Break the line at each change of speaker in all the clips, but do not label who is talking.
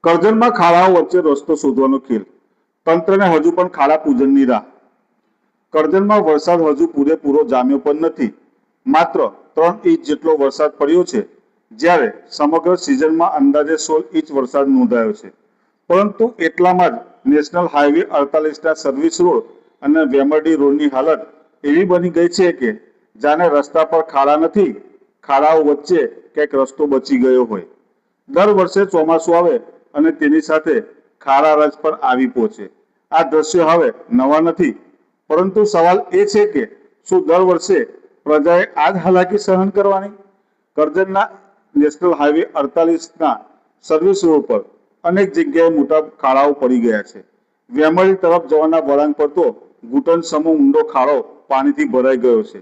કરજણમાં ખાડાઓ વચ્ચે રસ્તો શોધવાનો ખેલ, તંત્રને હજુ પણ ખાડા પૂજનની રાહ. કરજણમાં વરસાદ હજુ પૂરેપૂરો જામ્યો પણ નથી. માત્ર 3 ઇંચ જેટલો વરસાદ પડ્યો છે, જ્યારે સમગ્ર સિઝનમાં અંદાજે 16 ઇંચ વરસાદ નોંધાયો છે. પરંતુ એટલામાં જ નેશનલ હાઈવે 48ના સર્વિસ રોડ અને વેમરડી રોડની હાલત એવી બની ગઈ છે કે જાણે રસ્તા પર ખાડા નથી, ખાડાઓ વચ્ચે ક્યાંક રસ્તો બચી ગયો હોય. દર વર્ષે ચોમાસું આવે અને તેની સાથે ખાડા રજ પર આવી પહોંચે. આ દ્રશ્ય હવે નવા નથી, પરંતુ સવાલ એ છે કે શું દર વર્ષે પ્રજાએ આ જ હાલાકી સહન કરવાની? કરજણના નેશનલ હાઈવે 48ના સર્વિસ રોડ પર અનેક જગ્યાએ મોટા ખાડાઓ પડી ગયા છે. વેમરી તરફ જવાના વળાંક પર તો ઘૂંટણ સમૂહ ઊંડો ખાડો પાણીથી ભરાઈ ગયો છે.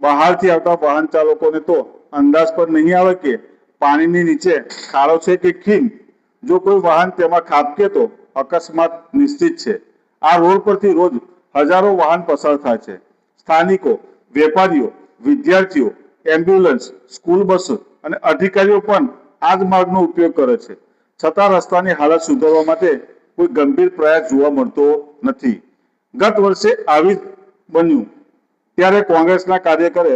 બહારથી આવતા વાહન ચાલકોને તો અંદાજ પર નહીં આવે કે પાણીની નીચે ખાડો છે કે ખીણ. જો કોઈ વાહન તેમાં ખાબકે તો અકસ્માત નિશ્ચિત છે. આ રોડ પરથી રોજ હજારો વાહન પસાર થાય છે. સ્થાનિકો, વેપારીઓ, વિદ્યાર્થીઓ, એમ્બ્યુલન્સ, સ્કૂલ બસો અને અધિકારીઓ પણ આ જ માર્ગનો ઉપયોગ કરે છે. છતાં રસ્તાની હાલત સુધારવા માટે કોઈ ગંભીર પ્રયાસ જોવા મળતો નથી. ગત વર્ષે આવી બન્યું ત્યારે કોંગ્રેસના કાર્યકરે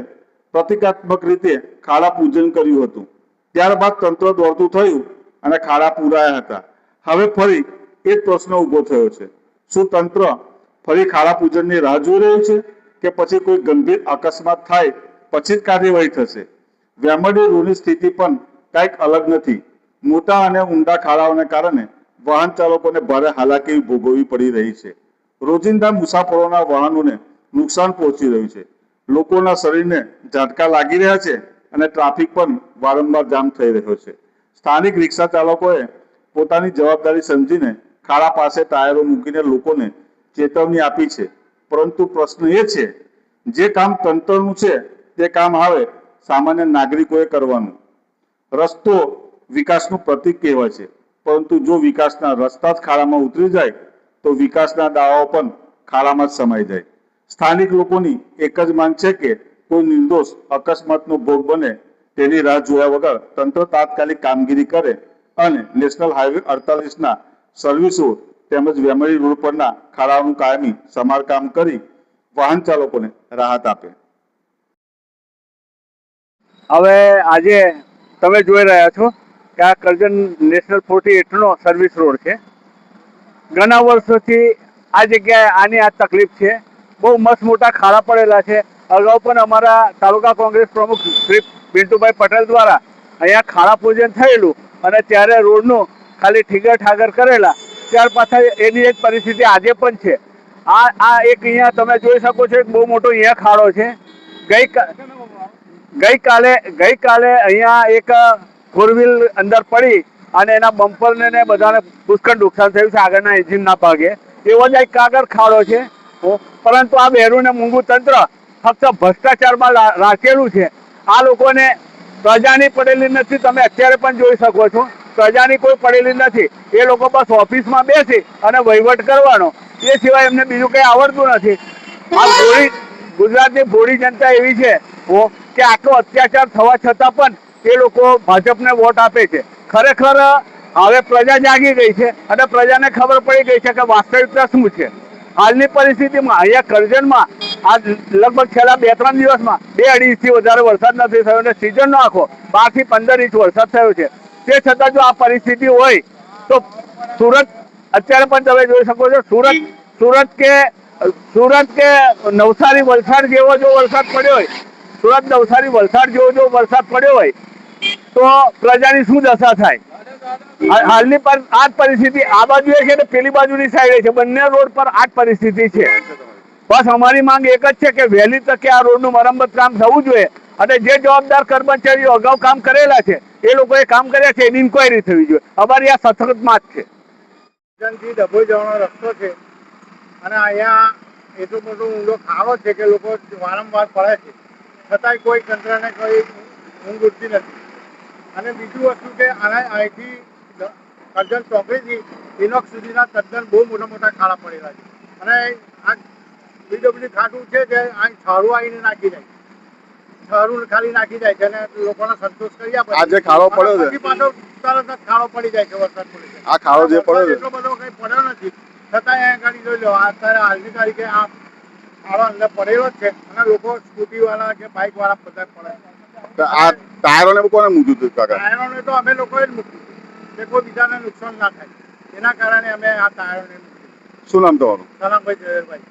પ્રતિકાત્મક રીતે ખાડા પૂજન કર્યું હતું. ત્યારબાદ તંત્ર દોડતું થયું અને ખાડા પૂરાયા હતા. હવે ફરી એક પ્રશ્ન ઉભો થયો છે, શું તંત્ર ફરી ખાડા પૂજનની રાહ જોઈ રહ્યું છે કે પછી કોઈ ગંભીર અકસ્માત થાય પછી જ કાર્યવાહી થશે? વેમરડી રોડની સ્થિતિ પણ કંઈક અલગ નથી. મોટા અને ઊંડા ખાડાઓને કારણે વાહન ચાલકોને ભારે હાલાકી ભોગવવી પડી રહી છે. રોજિંદા મુસાફરોના વાહનોને નુકસાન પહોંચી રહ્યું છે. લોકોના શરીરને ઝાટકા લાગી રહ્યા છે અને ટ્રાફિક પણ વારંવાર જામ થઈ રહ્યો છે. સ્થાનિક રિક્ષા ચાલકોએ પોતાની જવાબદારી સમજીને ખાડા પાસે ટાયરો મૂકીને લોકોને ચેતવણી આપી છે. પરંતુ પ્રશ્ન એ છે, જે કામ તંત્રનું છે તે કામ હવે સામાન્ય નાગરિકોએ કરવાનું. રસ્તો વિકાસનું પ્રતીક કહેવાય છે, પરંતુ જો વિકાસના રસ્તા જ ખાડામાં ઉતરી જાય તો વિકાસના દાવાઓ પણ ખાડામાં જ સમાઈ જાય. સ્થાનિક લોકોની એક જ માંગ છે કે કોઈ નિર્દોષ અકસ્માતનો ભોગ બને તેની રાહ જોયા વગર તંત્ર તાત્કાલિક કામગીરી કરે અને નેશનલ હાઈવે 48ના સર્વિસ રોડ તેમજ વેમરી રોડ પરના ખાડાઓનું કાયમી સમારકામ કરી વાહન ચાલકોને રાહત આપે.
હવે આજે તમે જોઈ રહ્યા છો કે આ કરજણ નેશનલ 48નો સર્વિસ રોડ છે. ઘણા વર્ષોથી આ જગ્યાએ આની આ તકલીફ છે. બહુ મસ્ત મોટા ખાડા પડેલા છે. અગાઉ પણ અમારા તાલુકા કોંગ્રેસ પ્રમુખ શ્રી પિન્ટુભાઈ પટેલ દ્વારા અહીંયા ખાડા પૂજન થયેલું અને ત્યારે રોડનું ખાલી ઠીગર ઠાગર કરેલા. ત્યાર પાછળ એની એક પરિસ્થિતિ આજે પણ છે. આ એક અહીંયા તમે જોઈ શકો છો, એક બહુ મોટો અહીંયા ખાડો છે. ગઈકાલે અહીંયા એક ફોર વ્હીલ અંદર પડી અને એના બમ્પરને ને બધાને પુષ્કળ નુકસાન થયું છે, આગળના એન્જિનના ભાગે. એવો જ એક કાગળ ખાડો છે. પરંતુ આ બહેરું ને મૂંગું તંત્ર ફક્ત ભ્રષ્ટાચારમાં રાખેલું છે. આ લોકોને પ્રજાની પડેલી નથી. તમે અત્યારે પણ જોઈ શકો છો, પ્રજાની કોઈ પડેલી નથી. એ લોકો બસ ઓફિસમાં બેસી અને વહીવટ કરવાનો, એ સિવાય એમને બીજું કંઈ આવડતું નથી. આ ગુજરાતની ભોળી જનતા એવી છે કે આટલો અત્યાચાર થવા છતાં પણ એ લોકો ભાજપને વોટ આપે છે. ખરેખર હવે પ્રજા જાગી ગઈ છે અને પ્રજાને ખબર પડી ગઈ છે કે વાસ્તવિકતા શું છે. હાલની પરિસ્થિતિમાં અહીંયા કરજણમાં આ લગભગ છેલ્લા 2-3 દિવસમાં 2-2.5 ઇંચથી વધારે વરસાદ નથી થયો અને સિઝનનો આખો 12 થી 15 ઇંચ વરસાદ થયો છે. તે છતાં જો આ પરિસ્થિતિ હોય તો સુરત અત્યારે પણ તમે જોઈ શકો છો, સુરત કે નવસારી વલસાડ જેવો જો વરસાદ પડ્યો હોય, સુરત નવસારી વલસાડ જેવો જો વરસાદ પડ્યો હોય તો પ્રજાની શું દશા થાય? હાલની પર આ જ પરિસ્થિતિ આ બાજુ છે ને પેલી બાજુની સાઈડે છે. બંને રોડ પર આ જ પરિસ્થિતિ છે. બસ અમારી માંગ એક જ છે કે વહેલી તકે આ રોડનું મરમ્મત કામ થવું જોઈએ અને જે જવાબદાર કર્મચારીઓ અગાઉ કામ કરેલા છે એ લોકોએ કામ કર્યા છે એની ઇન્કવાયરી થવી જોઈએ. અમારી આ સખત માંગ છે.
ડભોઈ જવાનો રસ્તો છે અને અહીંયા એટલો મોટો ઊંડો ખાડો છે કે લોકો વારંવાર પડે છે, છતાંય કોઈ તંત્રને કોઈ ઊંઘ ઉઠતી નથી. અને બીજું વસ્તુ કે અહીંથી કરજણ ચોકડીથી ઇનોક્સ સુધીના તદ્દન બહુ મોટા ખાડા પડેલા છે. અને આ બીડબ્લ્યુ ખાતું છે કે અહીં છાળું આવીને નાખી જાય. છરું ખાલી નાખી જાય છે અને લોકોને સંતોષ કરી આપે
આ જે ખાડો પડ્યો છે.
પછી પાછો તરત જ ખાડો પડી જાય છે વરસાદ પડે છે.
આ ખાડો જે પડ્યો છે.
એટલો બધો કંઈ પડ્યો નથી છતાં અહીંયા ગાડી જોઈ લો અત્યારે હાલની તારીખે આ ખાડો અંદર પડેલો જ છે અને લોકો સ્કૂટી વાળા કે બાઇક વાળા બધા પડે છે.
તો આ ટાયરોને કોને મૂક્યું હતું કાકા?
ટાયરોને તો અમે લોકોએ જ મૂક્યું કે કોઈ બીજાને નુકસાન ના થાય એના કારણે અમે આ ટાયરોને મૂક્યું.
શું નામ તમારું?
સલામભાઈ ઝવેરભાઈ.